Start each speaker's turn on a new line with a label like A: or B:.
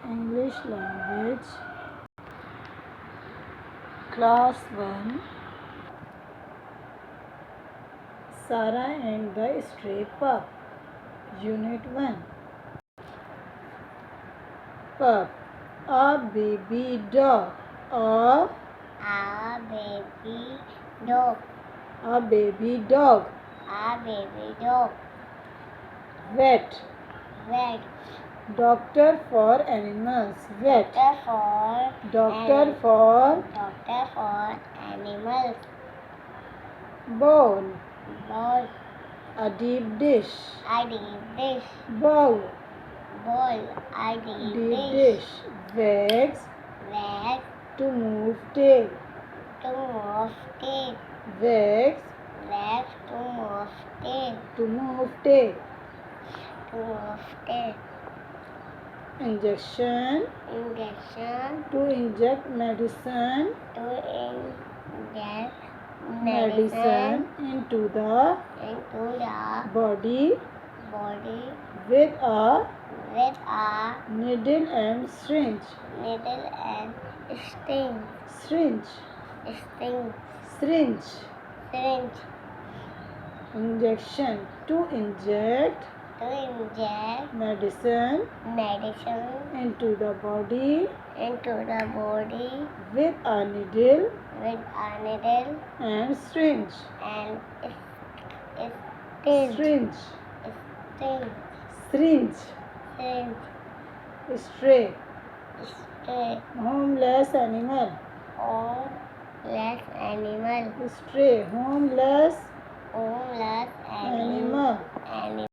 A: English language, class 1, Sarah and the Stray Pup, Unit 1. Pup, a baby dog, a
B: baby dog,
A: a baby dog,
B: a baby dog,
A: vet,
B: vet,
A: doctor for animals, vet,
B: doctor
A: doctor
B: for animals,
A: bowl,
B: bowl,
A: a deep dish,
B: I deep dish,
A: bowl,
B: I deep
A: deep
B: dish,
A: dish, wags,
B: wag,
A: to move tail,
B: to move tail,
A: wags,
B: wag, to move tail,
A: to move tail,
B: to move tail,
A: injection,
B: injection,
A: to inject medicine,
B: to inject
A: medicine into the
B: into the
A: body
B: body
A: with a
B: with a
A: needle and syringe,
B: needle and sting,
A: syringe,
B: sting,
A: syringe,
B: syringe,
A: injection, to inject
B: to inject
A: medicine
B: medicine
A: into the body
B: into the body
A: with a needle
B: with a needle
A: and syringe,
B: and
A: syringe,
B: sting,
A: syringe,
B: syringe,
A: stray,
B: stray,
A: homeless animal,
B: homeless animal,
A: stray, homeless
B: homeless
A: animal.
B: animal.